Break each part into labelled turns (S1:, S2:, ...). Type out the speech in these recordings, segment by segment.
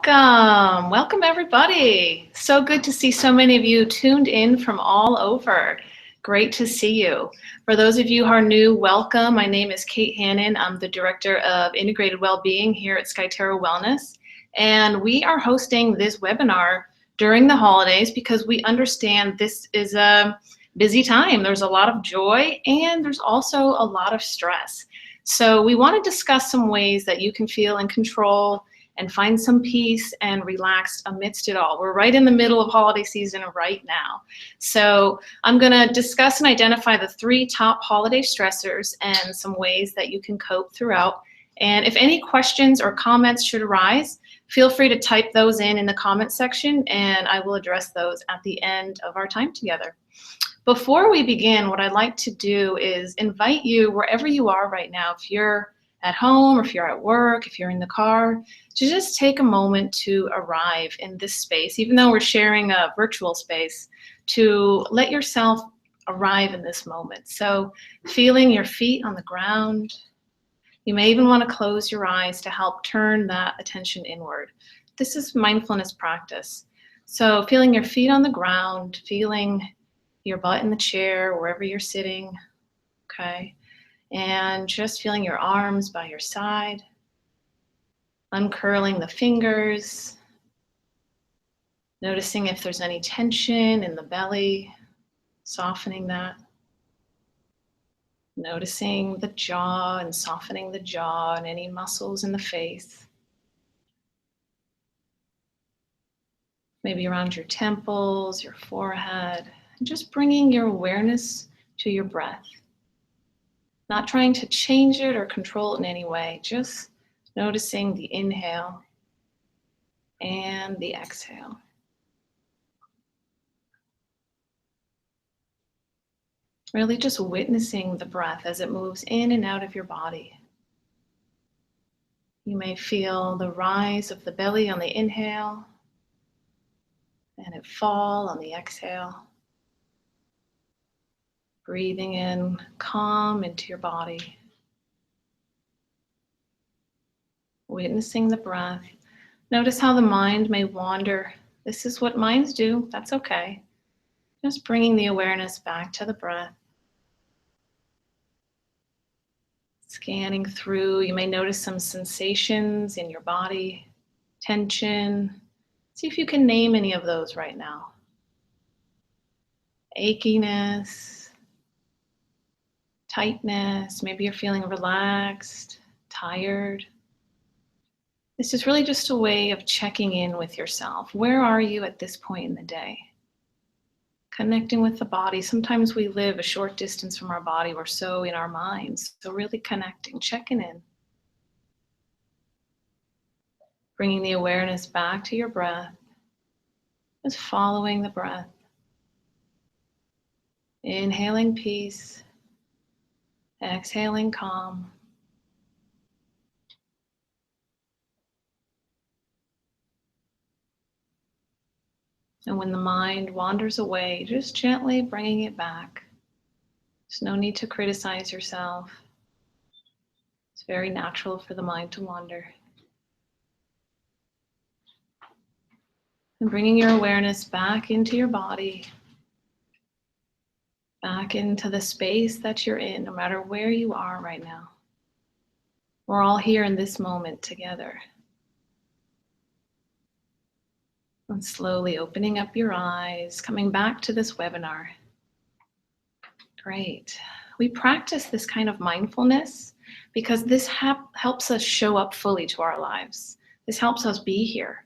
S1: Welcome everybody. So good to see so many of you tuned in from all over. Great to see you. For those of you who are new, welcome. My name is Kate Hannon. I'm the Director of Integrated Wellbeing here at Skyterra Wellness. And we are hosting this webinar during the holidays because we understand this is a busy time. There's a lot of joy and there's also a lot of stress. So we want to discuss some ways that you can feel in control and find some peace and relax amidst it all. We're right in the middle of holiday season right now. So I'm gonna discuss and identify the 3 top holiday stressors and some ways that you can cope throughout. And if any questions or comments should arise, feel free to type those in the comment section and I will address those at the end of our time together. Before we begin, what I'd like to do is invite you wherever you are right now, if you're at home or if you're at work, if you're in the car, to just take a moment to arrive in this space, even though we're sharing a virtual space, to let yourself arrive in this moment. So feeling your feet on the ground. You may even want to close your eyes to help turn that attention inward. This is mindfulness practice. So feeling your feet on the ground, feeling your butt in the chair, wherever you're sitting, okay? And just feeling your arms by your side, uncurling the fingers, noticing if there's any tension in the belly, softening that. Noticing the jaw and softening the jaw and any muscles in the face. Maybe around your temples, your forehead, and just bringing your awareness to your breath. Not trying to change it or control it in any way, just noticing the inhale and the exhale. Really just witnessing the breath as it moves in and out of your body. You may feel the rise of the belly on the inhale and it fall on the exhale. Breathing in calm into your body. Witnessing the breath. Notice how the mind may wander. This is what minds do. That's okay. Just bringing the awareness back to the breath. Scanning through, you may notice some sensations in your body, tension. See if you can name any of those right now. Achiness, tightness, maybe you're feeling relaxed, tired. This is really just a way of checking in with yourself. Where are you at this point in the day? Connecting with the body. Sometimes we live a short distance from our body. We're so in our minds. So really connecting, checking in. Bringing the awareness back to your breath. Just following the breath. Inhaling peace. Exhaling calm. And when the mind wanders away, just gently bringing it back. There's no need to criticize yourself. It's very natural for the mind to wander. And bringing your awareness back into your body, back into the space that you're in, no matter where you are right now. We're all here in this moment together. And slowly opening up your eyes, coming back to this webinar. Great. We practice this kind of mindfulness because this helps us show up fully to our lives. This helps us be here,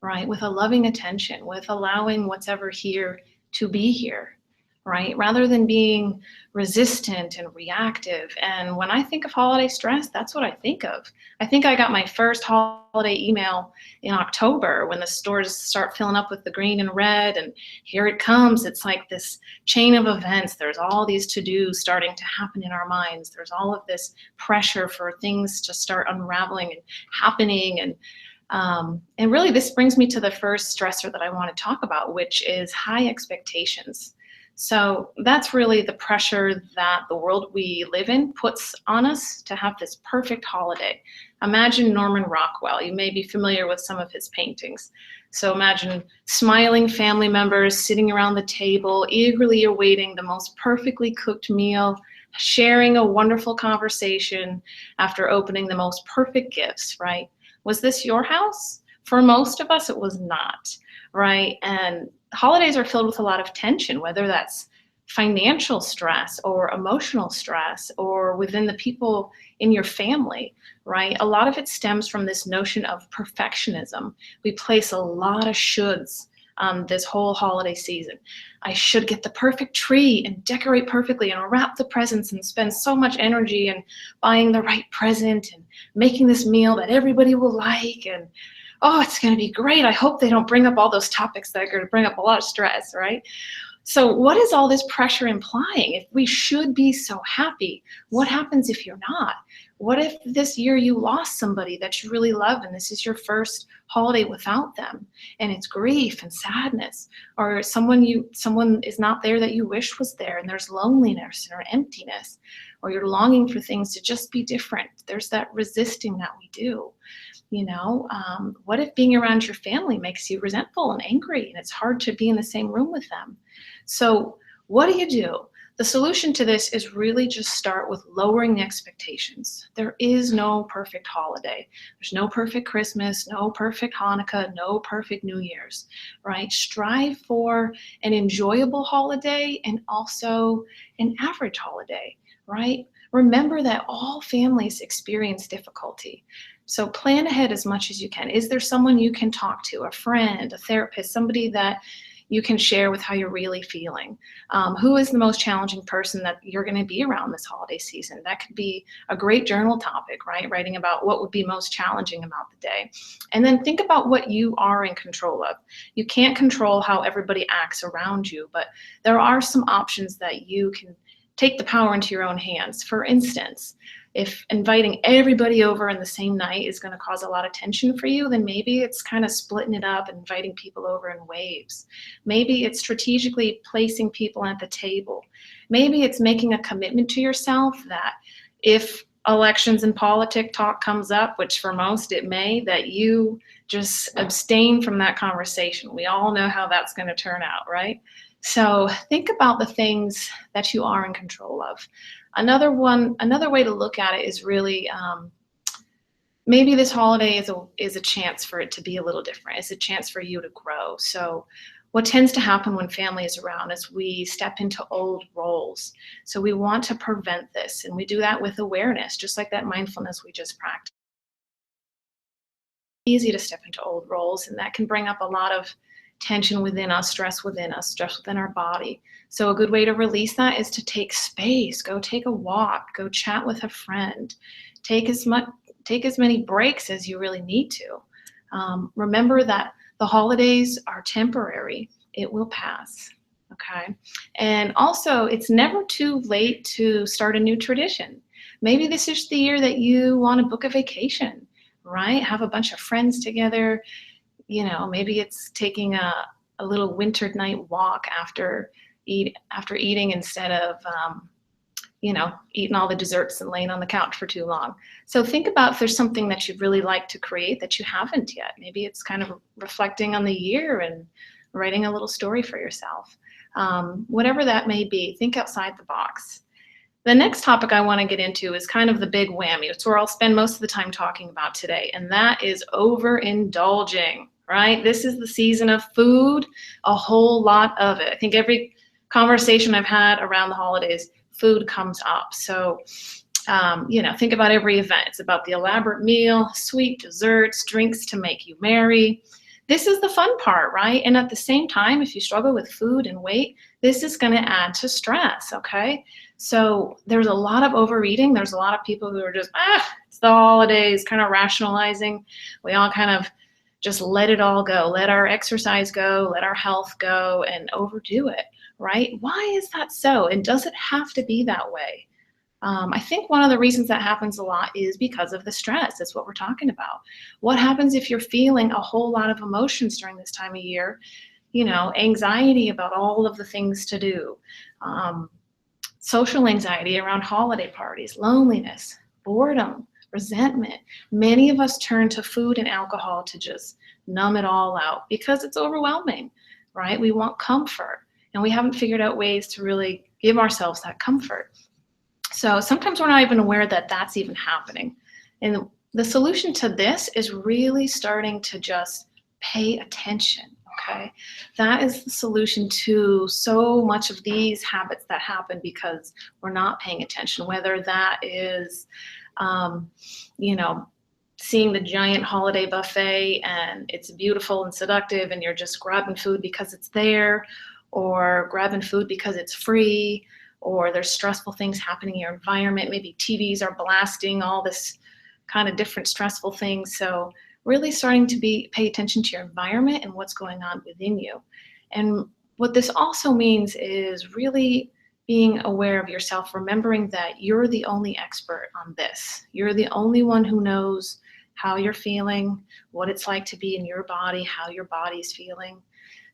S1: right? With a loving attention, with allowing what's ever here to be here, right? Rather than being resistant and reactive. And when I think of holiday stress, that's what I think of. I think I got my first holiday email in October when the stores start filling up with the green and red, and here it comes. It's like this chain of events. There's all these to-dos starting to happen in our minds. There's all of this pressure for things to start unraveling and happening. And really this brings me to the first stressor that I want to talk about, which is high expectations. So that's really the pressure that the world we live in puts on us to have this perfect holiday. Imagine Norman Rockwell. You may be familiar with some of his paintings. So imagine smiling family members sitting around the table, eagerly awaiting the most perfectly cooked meal, sharing a wonderful conversation after opening the most perfect gifts, right? Was this your house? For most of us, it was not, right? And holidays are filled with a lot of tension, whether that's financial stress or emotional stress or within the people in your family, right? A lot of it stems from this notion of perfectionism. We place a lot of shoulds on this whole holiday season. I should get the perfect tree and decorate perfectly and wrap the presents and spend so much energy in buying the right present and making this meal that everybody will like. And oh, it's going to be great. I hope they don't bring up all those topics that are going to bring up a lot of stress, right? So what is all this pressure implying? If we should be so happy, what happens if you're not? What if this year you lost somebody that you really love and this is your first holiday without them and it's grief and sadness, or someone is not there that you wish was there and there's loneliness or emptiness, or you're longing for things to just be different. There's that resisting that we do. What if being around your family makes you resentful and angry and it's hard to be in the same room with them? So what do? The solution to this is really just start with lowering expectations. There is no perfect holiday. There's no perfect Christmas, no perfect Hanukkah, no perfect New Year's, right? Strive for an enjoyable holiday and also an average holiday, right? Remember that all families experience difficulty. So plan ahead as much as you can. Is there someone you can talk to, a friend, a therapist, somebody that you can share with how you're really feeling? Who is the most challenging person that you're going to be around this holiday season? That could be a great journal topic, right? Writing about what would be most challenging about the day. And then think about what you are in control of. You can't control how everybody acts around you, but there are some options that you can take the power into your own hands. For instance, if inviting everybody over in the same night is going to cause a lot of tension for you, then maybe it's kind of splitting it up and inviting people over in waves. Maybe it's strategically placing people at the table. Maybe it's making a commitment to yourself that if elections and politic talk comes up, which for most it may, that you just abstain from that conversation. We all know how that's going to turn out, right? So think about the things that you are in control of. Another way to look at it is really maybe this holiday is a chance for it to be a little different. It's a chance for you to grow. So what tends to happen when family is around is we step into old roles. So we want to prevent this, and we do that with awareness, just like that mindfulness we just practiced. It's easy to step into old roles, and that can bring up a lot of tension within us, stress within our body. So a good way to release that is to take space, go take a walk, go chat with a friend, take as many breaks as you really need to. Remember that the holidays are temporary. It will pass, okay? And also, it's never too late to start a new tradition. Maybe this is the year that you want to book a vacation, right? Have a bunch of friends together. Maybe it's taking a little winter night walk after eating instead of, eating all the desserts and laying on the couch for too long. So think about if there's something that you'd really like to create that you haven't yet. Maybe it's kind of reflecting on the year and writing a little story for yourself. Whatever that may be, think outside the box. The next topic I want to get into is kind of the big whammy. It's where I'll spend most of the time talking about today, and that is overindulging, right? This is the season of food, a whole lot of it. I think every conversation I've had around the holidays, food comes up. So, think about every event. It's about the elaborate meal, sweet desserts, drinks to make you merry. This is the fun part, right? And at the same time, if you struggle with food and weight, this is going to add to stress, okay? So there's a lot of overeating. There's a lot of people who are just, it's the holidays, kind of rationalizing. We all kind of just let it all go. Let our exercise go, let our health go, and overdo it, right? Why is that so? And does it have to be that way? I think one of the reasons that happens a lot is because of the stress. That's what we're talking about. What happens if you're feeling a whole lot of emotions during this time of year? anxiety about all of the things to do, um, social anxiety around holiday parties, loneliness, boredom, resentment. Many of us turn to food and alcohol to just numb it all out because it's overwhelming, right? We want comfort, and we haven't figured out ways to really give ourselves that comfort. So sometimes we're not even aware that that's even happening. And the solution to this is really starting to just pay attention. Okay. That is the solution to so much of these habits that happen because we're not paying attention, whether that is, um, you know, seeing the giant holiday buffet and it's beautiful and seductive and you're just grabbing food because it's there, or grabbing food because it's free, or there's stressful things happening in your environment. Maybe TVs are blasting all this kind of different stressful things. So really starting to pay attention to your environment and what's going on within you. And what this also means is really being aware of yourself, remembering that you're the only expert on this. You're the only one who knows how you're feeling, what it's like to be in your body, how your body's feeling.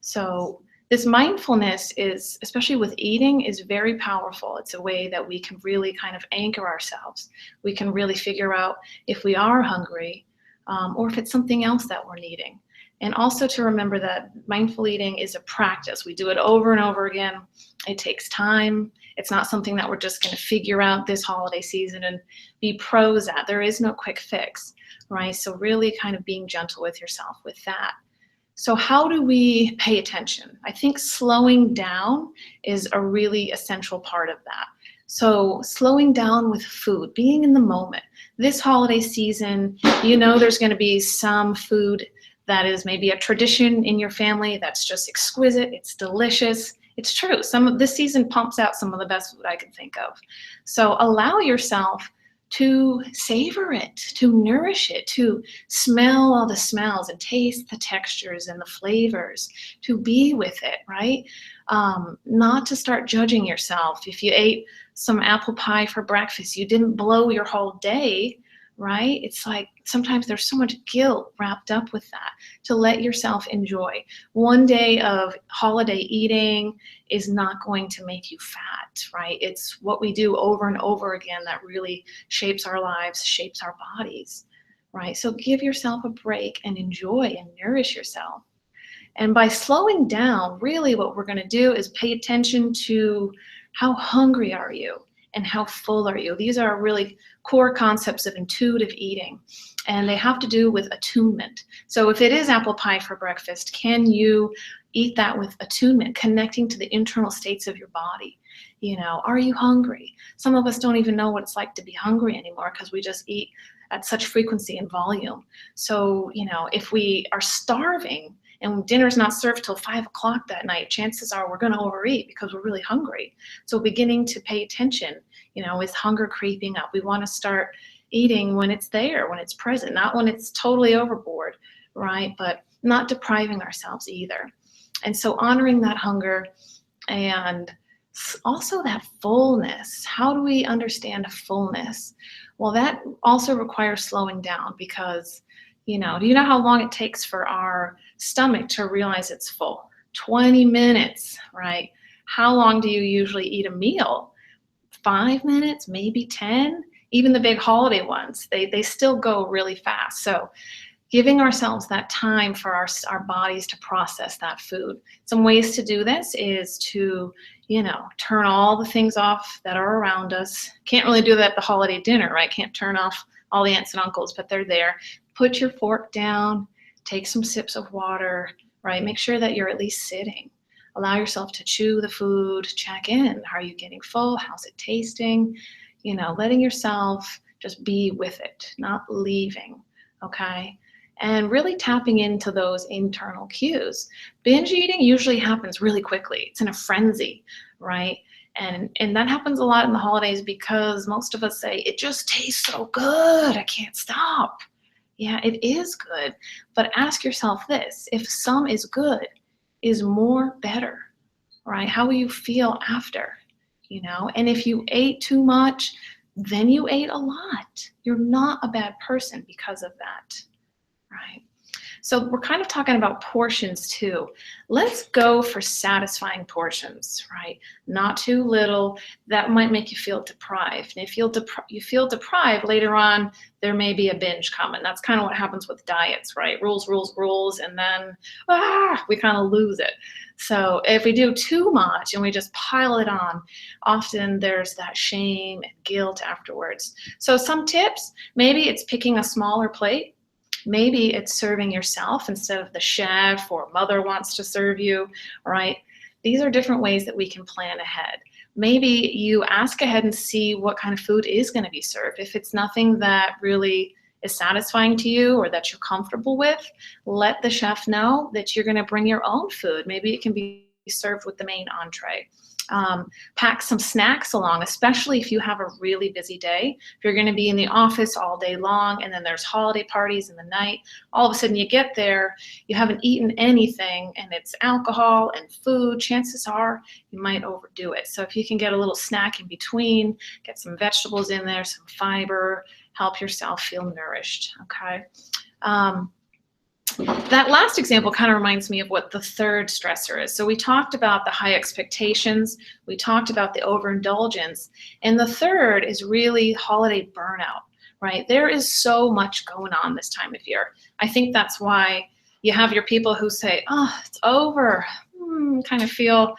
S1: So this mindfulness is, especially with eating, is very powerful. It's a way that we can really kind of anchor ourselves. We can really figure out if we are hungry, or if it's something else that we're needing. And also to remember that mindful eating is a practice. We do it over and over again. It takes time. It's not something that we're just going to figure out this holiday season and be pros at. There is no quick fix, right? So really kind of being gentle with yourself with that. So how do we pay attention? I think slowing down is a really essential part of that. So slowing down with food, being in the moment. This holiday season, there's going to be some food that is maybe a tradition in your family that's just exquisite, it's delicious. It's true. Some of this season pumps out some of the best food I can think of. So allow yourself to savor it, to nourish it, to smell all the smells and taste the textures and the flavors, to be with it, right? Not to start judging yourself. If you ate some apple pie for breakfast, you didn't blow your whole day, right? It's like sometimes there's so much guilt wrapped up with that, to let yourself enjoy. One day of holiday eating is not going to make you fat, right? It's what we do over and over again that really shapes our lives, shapes our bodies, right? So give yourself a break and enjoy and nourish yourself. And by slowing down, really what we're going to do is pay attention to how hungry are you and how full are you. These are really core concepts of intuitive eating, and they have to do with attunement. So if it is apple pie for breakfast, can you eat that with attunement, connecting to the internal states of your body? Are you hungry? Some of us don't even know what it's like to be hungry anymore because we just eat at such frequency and volume. So, if we are starving and dinner's not served till 5 o'clock that night, chances are we're going to overeat because we're really hungry. So beginning to pay attention, is hunger creeping up? We want to start eating when it's there, when it's present, not when it's totally overboard, right? But not depriving ourselves either. And so honoring that hunger and also that fullness. How do we understand fullness? Well, that also requires slowing down because, do you know how long it takes for our stomach to realize it's full? 20 minutes, right? How long do you usually eat a meal? 5 minutes, maybe 10? Even the big holiday ones, they still go really fast. So giving ourselves that time for our bodies to process that food. Some ways to do this is to, turn all the things off that are around us. Can't really do that at the holiday dinner, right? Can't turn off all the aunts and uncles, but they're there. Put your fork down, take some sips of water, right? Make sure that you're at least sitting. Allow yourself to chew the food, check in. Are you getting full? How's it tasting? Letting yourself just be with it, not leaving, okay? And really tapping into those internal cues. Binge eating usually happens really quickly. It's in a frenzy, right? And that happens a lot in the holidays because most of us say, it just tastes so good, I can't stop. Yeah, it is good. But ask yourself this, if some is good, is more better, right? How will you feel after, And if you ate too much, then you ate a lot. You're not a bad person because of that, right? So we're kind of talking about portions too. Let's go for satisfying portions, right? Not too little. That might make you feel deprived. And if you feel deprived later on, there may be a binge coming. That's kind of what happens with diets, right? Rules, rules, rules, and then we kind of lose it. So if we do too much and we just pile it on, often there's that shame and guilt afterwards. So some tips, maybe it's picking a smaller plate. Maybe it's serving yourself instead of the chef or mother wants to serve you, right? These are different ways that we can plan ahead. Maybe you ask ahead and see what kind of food is going to be served. If it's nothing that really is satisfying to you or that you're comfortable with, let the chef know that you're going to bring your own food. Maybe it can be served with the main entree. Pack some snacks along, especially if you have a really busy day. If you're going to be in the office all day long and then there's holiday parties in the night, all of a sudden you get there, you haven't eaten anything and it's alcohol and food, chances are you might overdo it. So if you can get a little snack in between, get some vegetables in there, some fiber, help yourself feel nourished, okay? That last example kind of reminds me of what the third stressor is. So we talked about the high expectations, we talked about the overindulgence, and the third is really holiday burnout, right? There is so much going on this time of year. I think that's why you have your people who say, oh, it's over, kind of feel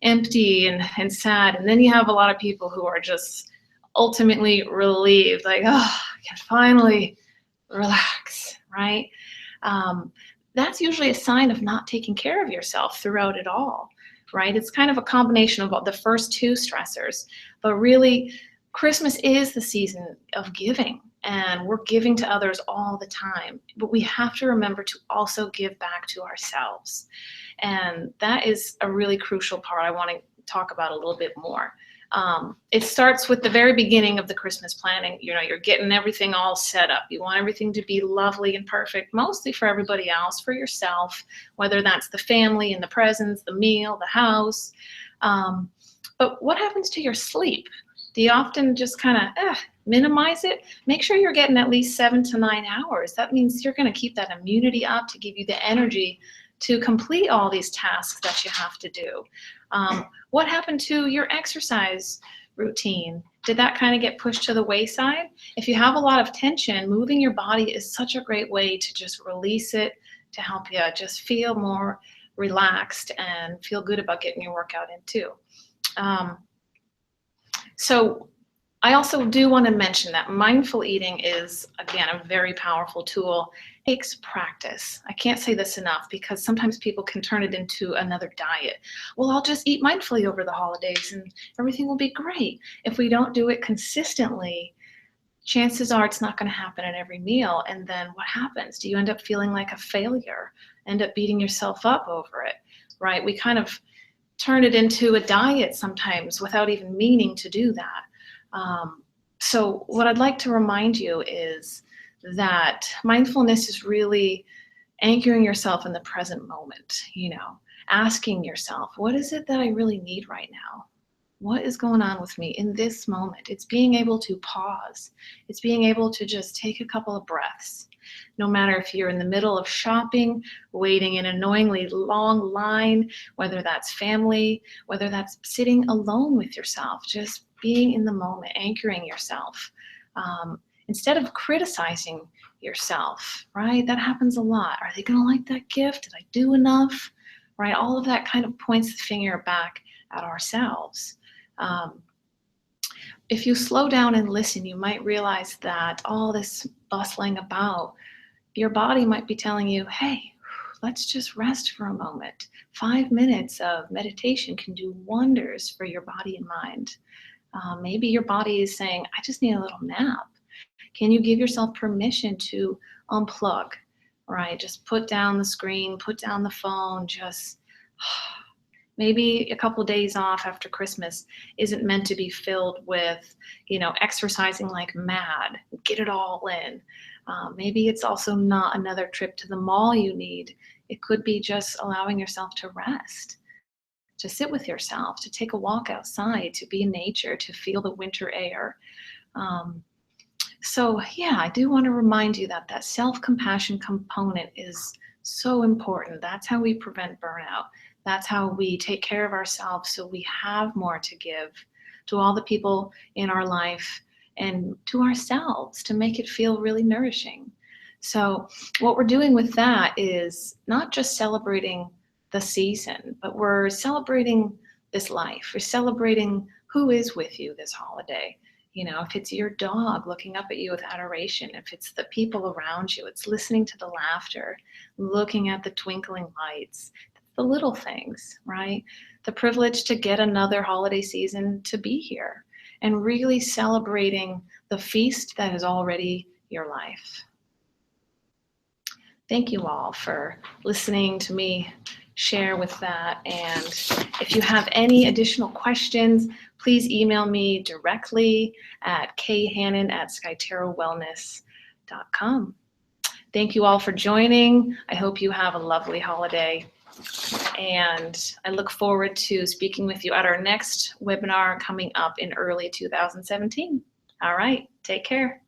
S1: empty and sad. And then you have a lot of people who are just ultimately relieved, like, oh, I can finally relax, right? That's usually a sign of not taking care of yourself throughout it all, right? It's kind of a combination of the first two stressors, but really Christmas is the season of giving and we're giving to others all the time, but we have to remember to also give back to ourselves. And that is a really crucial part I want to talk about a little bit more. It starts with the very beginning of the Christmas planning. You know, you're getting everything all set up. You want everything to be lovely and perfect, mostly for everybody else, for yourself, whether that's the family and the presents, the meal, the house. But what happens to your sleep? Do you often just kind of minimize it? Make sure you're getting at least 7 to 9 hours. That means you're going to keep that immunity up to give you the energy to complete all these tasks that you have to do. What happened to your exercise routine? Did that kind of get pushed to the wayside? If you have a lot of tension, moving your body is such a great way to just release it, to help you just feel more relaxed and feel good about getting your workout in too. So I also do want to mention that mindful eating is, again, a very powerful tool. It takes practice. I can't say this enough because sometimes people can turn it into another diet. Well, I'll just eat mindfully over the holidays and everything will be great. If we don't do it consistently, chances are it's not going to happen at every meal. And then what happens? Do you end up feeling like a failure? End up beating yourself up over it, right? We kind of turn it into a diet sometimes without even meaning to do that. So what I'd like to remind you is that mindfulness is really anchoring yourself in the present moment, you know, asking yourself, what is it that I really need right now? What is going on with me in this moment? It's being able to pause. It's being able to just take a couple of breaths. No matter if you're in the middle of shopping, waiting in an annoyingly long line, whether that's family, whether that's sitting alone with yourself, just being in the moment, anchoring yourself. Instead of criticizing yourself, right? That happens a lot. Are they going to like that gift? Did I do enough? Right? All of that kind of points the finger back at ourselves. If you slow down and listen, you might realize that all this bustling about, your body might be telling you, hey, let's just rest for a moment. 5 minutes of meditation can do wonders for your body and mind. Maybe your body is saying, I just need a little nap. Can you give yourself permission to unplug, right? Just put down the screen, put down the phone, just maybe a couple of days off after Christmas isn't meant to be filled with, you know, exercising like mad, get it all in. Maybe it's also not another trip to the mall you need. It could be just allowing yourself to rest, to sit with yourself, to take a walk outside, to be in nature, to feel the winter air. So yeah, I do want to remind you that that self-compassion component is So important. That's how we prevent burnout. That's how we take care of ourselves so we have more to give to all the people in our life and to ourselves to make it feel really nourishing. So, what we're doing with that is not just celebrating the season, but we're celebrating this life. We're celebrating who is with you this holiday. You know, if it's your dog looking up at you with adoration, if it's the people around you, it's listening to the laughter, looking at the twinkling lights, the little things, right? The privilege to get another holiday season to be here and really celebrating the feast that is already your life. Thank you all for listening to me share with that. And if you have any additional questions, please email me directly at khannon@skyterrawellness.com. Thank you all for joining. I hope you have a lovely holiday. And I look forward to speaking with you at our next webinar coming up in early 2017. All right, take care.